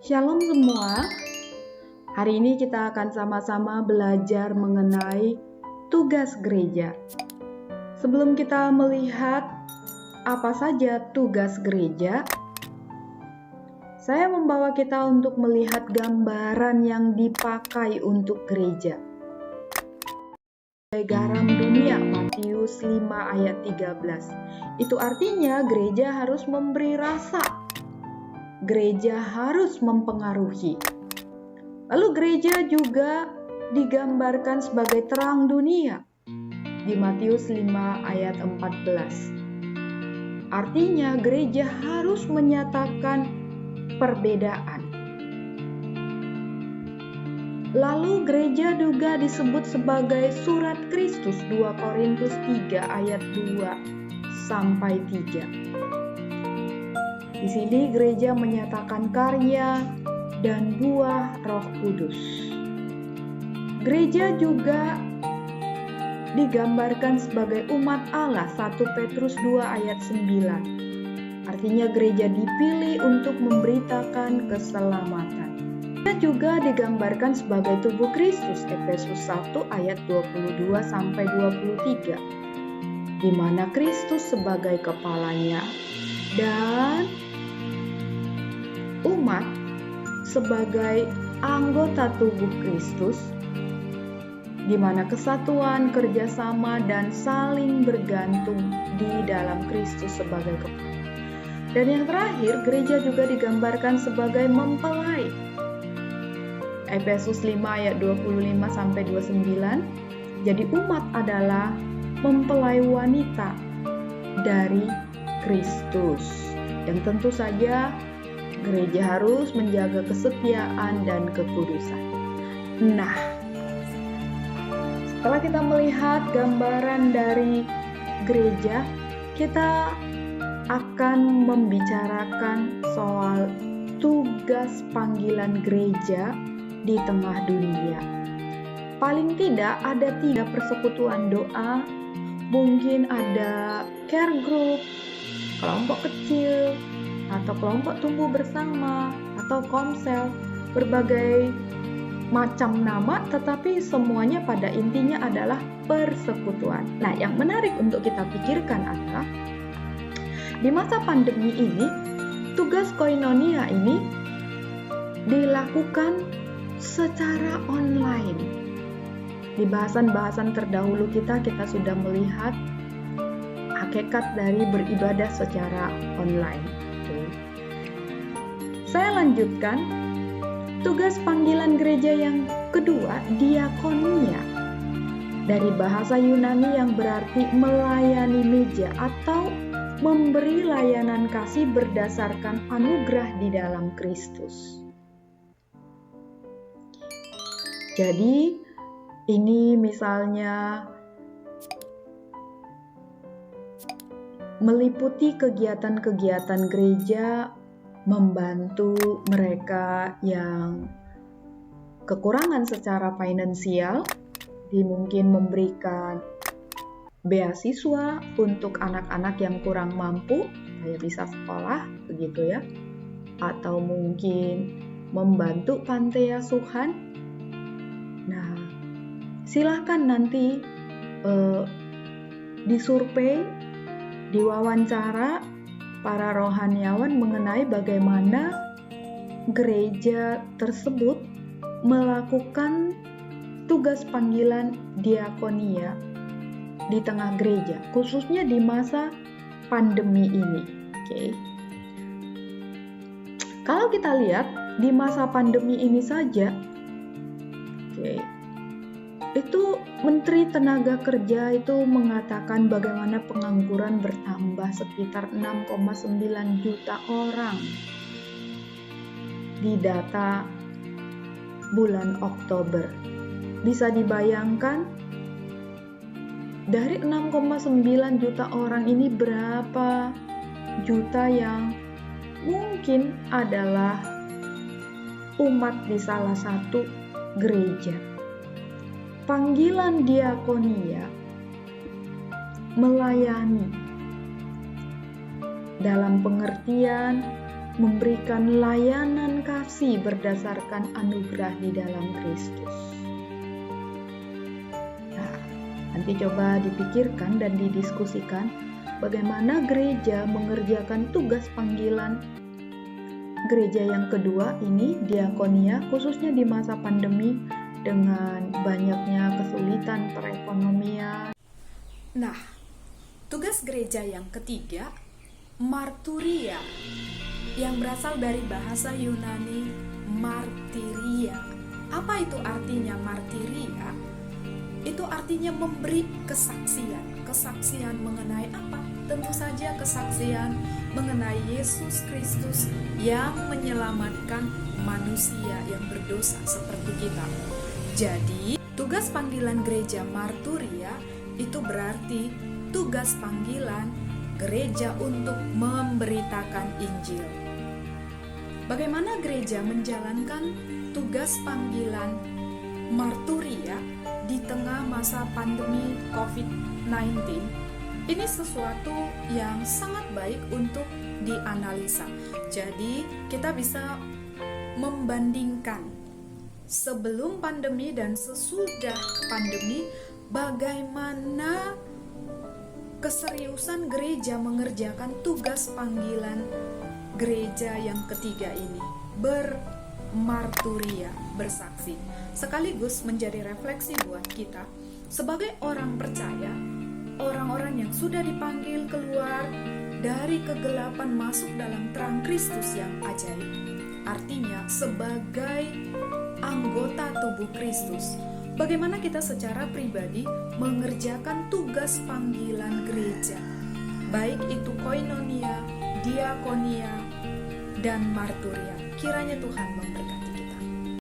Shalom semua. Hari ini kita akan sama-sama belajar mengenai tugas gereja. Sebelum kita melihat apa saja tugas gereja, saya membawa kita untuk melihat gambaran yang dipakai untuk gereja. Sebagai garam dunia, Matius 5 ayat 13. Itu artinya gereja harus memberi rasa. Gereja harus mempengaruhi. Lalu gereja juga digambarkan sebagai terang dunia di Matius 5 ayat 14. Artinya gereja harus menyatakan perbedaan. Lalu gereja juga disebut sebagai surat Kristus 2 Korintus 3 ayat 2 sampai 3. Di sini gereja menyatakan karya dan buah Roh Kudus. Gereja juga digambarkan sebagai umat Allah 1 Petrus 2 ayat 9. Artinya gereja dipilih untuk memberitakan keselamatan. Gereja juga digambarkan sebagai tubuh Kristus Efesus 1 ayat 22 sampai 23. Di mana Kristus sebagai kepalanya dan umat sebagai anggota tubuh Kristus, di mana kesatuan, kerjasama, dan saling bergantung di dalam Kristus sebagai kepala. Dan yang terakhir, gereja juga digambarkan sebagai mempelai. Efesus 5 ayat 25 sampai 29. Jadi umat adalah mempelai wanita dari Kristus. Yang tentu saja gereja harus menjaga kesetiaan dan kekudusan. Nah, setelah kita melihat gambaran dari gereja, kita akan membicarakan soal tugas panggilan gereja di tengah dunia. Paling tidak ada 3 persekutuan doa, mungkin ada care group, kelompok kecil, atau kelompok tumbuh bersama, atau komsel, berbagai macam nama, tetapi semuanya pada intinya adalah persekutuan. Nah, yang menarik untuk kita pikirkan adalah di masa pandemi ini, tugas koinonia ini dilakukan secara online. Di bahasan-bahasan terdahulu kita sudah melihat hakikat dari beribadah secara online. Saya lanjutkan, tugas panggilan gereja yang kedua, diakonia. Dari bahasa Yunani yang berarti melayani meja atau memberi layanan kasih berdasarkan anugerah di dalam Kristus. Jadi, ini misalnya meliputi kegiatan-kegiatan gereja membantu mereka yang kekurangan secara finansial, mungkin memberikan beasiswa untuk anak-anak yang kurang mampu supaya bisa sekolah, begitu ya. Atau mungkin membantu panti asuhan. Nah, silakan nanti disurvei, diwawancara para rohaniawan mengenai bagaimana gereja tersebut melakukan tugas panggilan diakonia di tengah gereja, khususnya di masa pandemi ini. Kalau kita lihat di masa pandemi ini saja, itu Menteri Tenaga Kerja itu mengatakan bagaimana pengangguran bertambah sekitar 6,9 juta orang di data bulan Oktober. Bisa dibayangkan dari 6,9 juta orang ini berapa juta yang mungkin adalah umat di salah satu gereja. Panggilan diakonia melayani dalam pengertian memberikan layanan kasih berdasarkan anugerah di dalam Kristus. Nah, nanti coba dipikirkan dan didiskusikan bagaimana gereja mengerjakan tugas panggilan. Gereja yang kedua ini diakonia, khususnya di masa pandemi dengan banyaknya kesulitan perekonomian. Nah, tugas gereja yang ketiga, marturia, yang berasal dari bahasa Yunani martiria. Apa itu artinya martiria? Itu artinya memberi kesaksian. Kesaksian mengenai apa? Tentu saja kesaksian mengenai Yesus Kristus yang menyelamatkan manusia yang berdosa seperti kita. Jadi, tugas panggilan gereja marturia itu berarti tugas panggilan gereja untuk memberitakan Injil. Bagaimana gereja menjalankan tugas panggilan marturia di tengah masa pandemi COVID-19? Ini sesuatu yang sangat baik untuk dianalisa. Jadi, kita bisa membandingkan sebelum pandemi dan sesudah pandemi, bagaimana keseriusan gereja mengerjakan tugas panggilan gereja yang ketiga ini, bermarturia, bersaksi. Sekaligus menjadi refleksi buat kita sebagai orang percaya, orang-orang yang sudah dipanggil keluar dari kegelapan masuk dalam terang Kristus yang ajaib. Artinya sebagai anggota tubuh Kristus, bagaimana kita secara pribadi mengerjakan tugas panggilan gereja, baik itu koinonia, diakonia, dan marturia. Kiranya Tuhan memberkati.